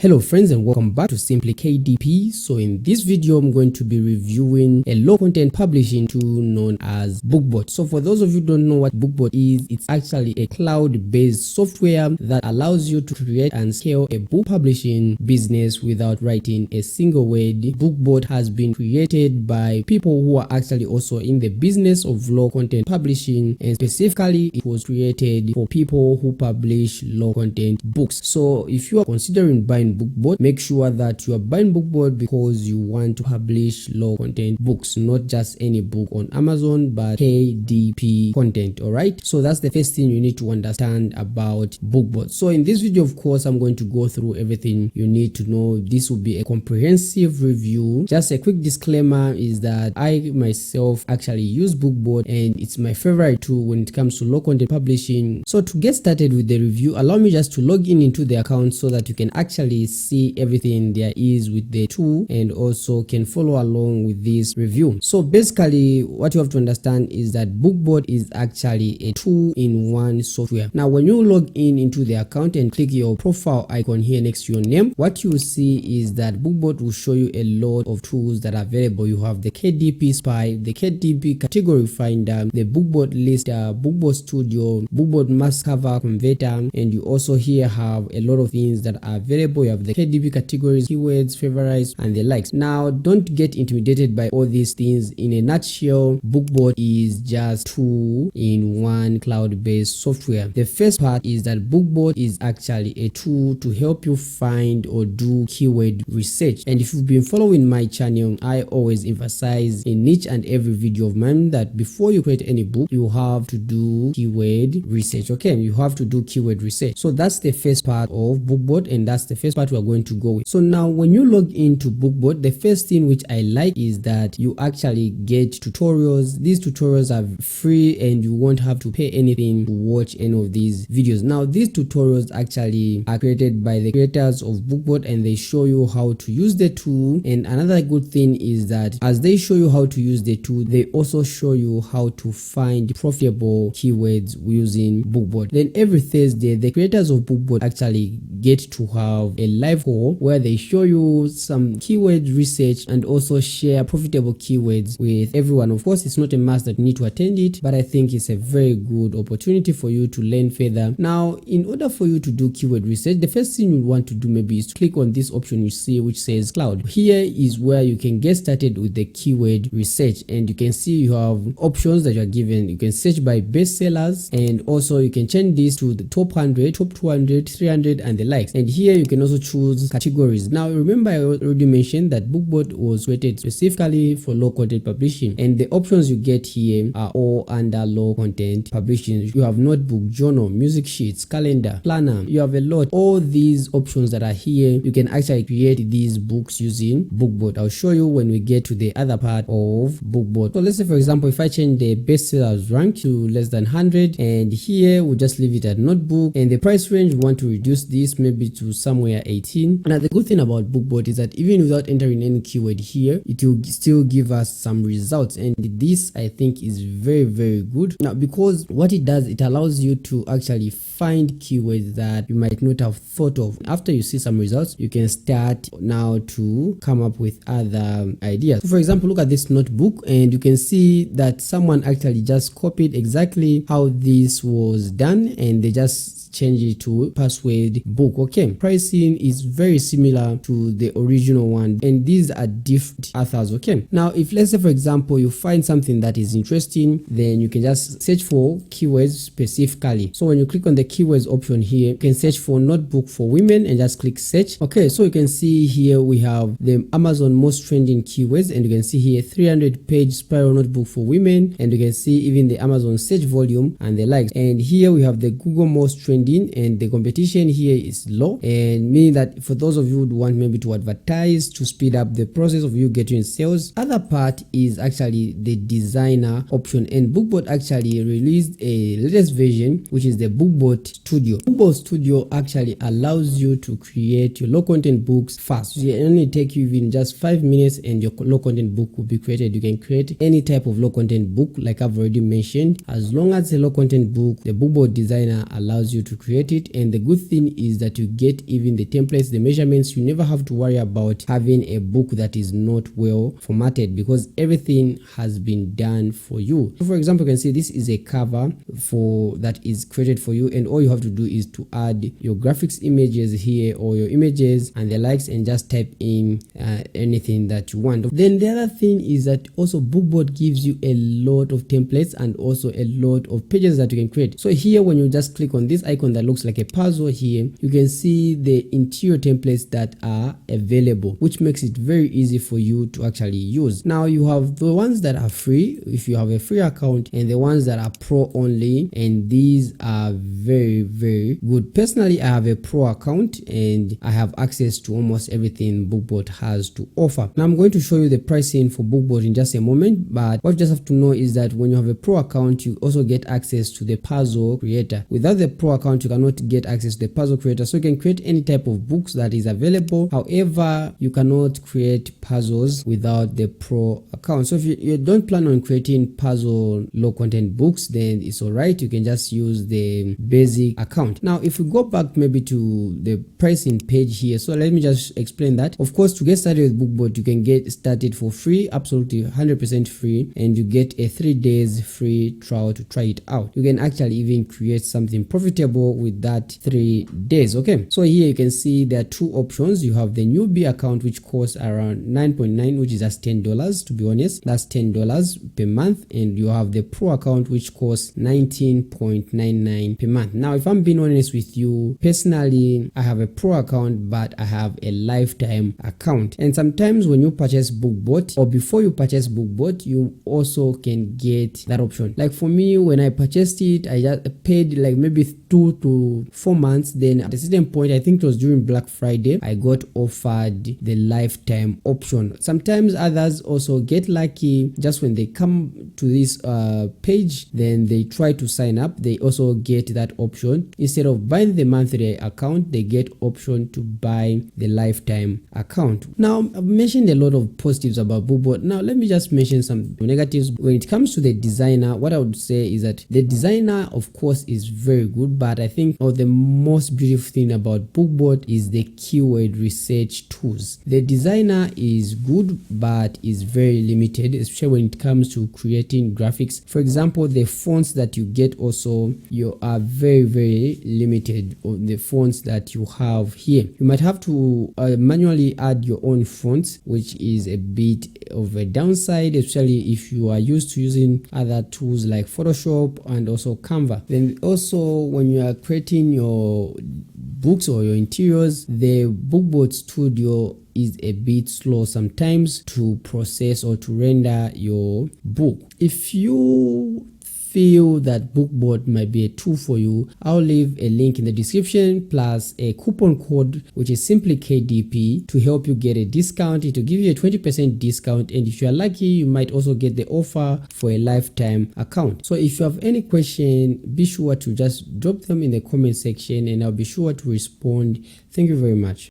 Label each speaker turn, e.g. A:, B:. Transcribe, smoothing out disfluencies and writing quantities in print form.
A: Hello friends and welcome back to Simply KDP. So in this video I'm going to be reviewing a low content publishing tool known as Bookbolt. So for those of you who don't know what Bookbolt is, it's actually a cloud-based software that allows you to create and scale a book publishing business without writing a single word. Bookbolt has been created by people who are actually also in the business of low content publishing, and specifically it was created for people who publish low content books. So if you are considering buying Bookbolt, make sure that you are buying Bookbolt because you want to publish low content books, not just any book on Amazon, but KDP content. All right, so that's the first thing you need to understand about Bookbolt. So in this video, of course, I'm going to go through everything you need to know. This will be a comprehensive review. Just a quick disclaimer is that I myself actually use Bookbolt and it's my favorite tool when it comes to low content publishing. So to get started with the review, allow me just to log in into the account so that you can actually see everything there is with the tool and also can follow along with this review. So basically what you have to understand is that Bookbolt is actually a two-in-one software. Now when you log in into the account and click your profile icon here next to your name, what you will see is that Bookbolt will show you a lot of tools that are available. You have the KDP Spy, the KDP category finder, the Bookbolt lister, Bookbolt Studio, Bookbolt mass cover converter, and you also here have a lot of things that are available. You have the KDP categories, keywords, favorites, and the likes. Now don't get intimidated by all these things. In a nutshell, Bookbolt is just two-in-one cloud-based software. The first part is that Bookbolt is actually a tool to help you find or do keyword research. And if you've been following my channel, I always emphasize in each and every video of mine that before you create any book, you have to do keyword research. Okay, you have to do keyword research. So that's the first part of Bookbolt, and that's the first part we are going to go with. So now when you log into Bookbolt, the first thing which I like is that you actually get tutorials. These tutorials are free and you won't have to pay anything to watch any of these videos. Now these tutorials actually are created by the creators of Bookbolt and they show you how to use the tool. And another good thing is that as they show you how to use the tool, they also show you how to find profitable keywords using Bookbolt. Then every Thursday, the creators of Bookbolt actually get to have a live call where they show you some keyword research and also share profitable keywords with everyone. Of course, it's not a must that you need to attend it, but I think it's a very good opportunity for you to learn further. Now, in order for you to do keyword research, the first thing you want to do maybe is to click on this option you see which says cloud. Here is where you can get started with the keyword research, and you can see you have options that you are given. You can search by bestsellers, and also you can change this to the top 100, top 200, 300, and the likes. And here you can also choose categories. Now remember, I already mentioned that Bookbolt was created specifically for low content publishing, and the options you get here are all under low content publishing. You have notebook, journal, music sheets, calendar, planner. You have a lot. All these options that are here, you can actually create these books using Bookbolt. I'll show you when we get to the other part of Bookbolt. So let's say for example, if I change the bestsellers rank to less than 100, and here we'll just leave it at notebook, and the price range we want to reduce this maybe to somewhere 18. Now the good thing about Bookbolt is that even without entering any keyword here, it will still give us some results, and this I think is very good. Now because what it does, it allows you to actually find keywords that you might not have thought of. After you see some results, you can start now to come up with other ideas. So for example, look at this notebook, and you can see that someone actually just copied exactly how this was done, and they just change it to password book. Okay, pricing is very similar to the original one, and these are different authors. Okay, now if let's say for example you find something that is interesting, then you can just search for keywords specifically. So when you click on the keywords option here, you can search for notebook for women and just click search. Okay, so you can see here we have the Amazon most trending keywords, and you can see here 300-page spiral notebook for women, and you can see even the Amazon search volume and the likes. And here we have the Google most trending, and the competition here is low, and meaning that for those of you who want maybe to advertise to speed up the process of you getting sales. Other part is actually the designer option, and Bookbolt actually released a latest version which is the Bookbolt Studio. Bookbolt Studio actually allows you to create your low content books fast. It only take you even just 5 minutes and your low content book will be created. You can create any type of low content book like I've already mentioned. As long as it's a low content book, the Bookbolt designer allows you to create it. And the good thing is that you get even the templates, the measurements. You never have to worry about having a book that is not well formatted because everything has been done for you. So for example, you can see this is a cover that is created for you, and all you have to do is to add your graphics images here or your images and the likes, and just type in anything that you want. Then the other thing is that also Bookbolt gives you a lot of templates and also a lot of pages that you can create. So here, when you just click on this icon that looks like a puzzle here, you can see the interior templates that are available, which makes it very easy for you to actually use. Now you have the ones that are free if you have a free account, and the ones that are pro only, and these are very good. Personally, I have a pro account and I have access to almost everything Bookbolt has to offer. Now I'm going to show you the pricing for Bookbolt in just a moment, but what you just have to know is that when you have a pro account, you also get access to the puzzle creator. Without the pro account, you cannot get access to the puzzle creator, so you can create any type of books that is available. However, you cannot create puzzles without the pro account. So if you don't plan on creating puzzle low content books, then it's all right. You can just use the basic account. Now if we go back maybe to the pricing page here, so let me just explain that. Of course, to get started with Bookbolt, you can get started for free, absolutely 100% free, and you get a 3 days free trial to try it out. You can actually even create something profitable with that 3 days. Okay, so here you can see there are two options. You have the newbie account, which costs around 9.9, which is just $10. To be honest, that's $10 per month, and you have the pro account, which costs $19.99 per month. Now if I'm being honest with you, personally I have a pro account, but I have a lifetime account, and sometimes when you purchase Bookbolt, or before you purchase Bookbolt, you also can get that option. Like for me, when I purchased it, I just paid like maybe 2 to 4 months. Then at a certain point, I think it was during Black Friday, I got offered the lifetime option. Sometimes others also get lucky, just when they come to this page, then they try to sign up, they also get that option. Instead of buying the monthly account, they get option to buy the lifetime account. Now I've mentioned a lot of positives about Bookbolt. Now let me just mention some negatives. When it comes to the designer, what I would say is that the designer of course is very good, but I think the most beautiful thing about Bookbolt is the keyword research tools. The designer is good, but is very limited, especially when it comes to creating graphics. For example, the fonts that you get also, you are very limited on the fonts that you have here. You might have to manually add your own fonts, which is a bit of a downside, especially if you are used to using other tools like Photoshop and also Canva. Then also when you are creating your books or your interiors, the Bookbolt Studio is a bit slow sometimes to process or to render your book. If you feel that Bookbolt might be a tool for you, I'll leave a link in the description plus a coupon code, which is simply KDP, to help you get a discount. It will give you a 20% discount, and if you are lucky, you might also get the offer for a lifetime account. So if you have any question, be sure to just drop them in the comment section and I'll be sure to respond. Thank you very much.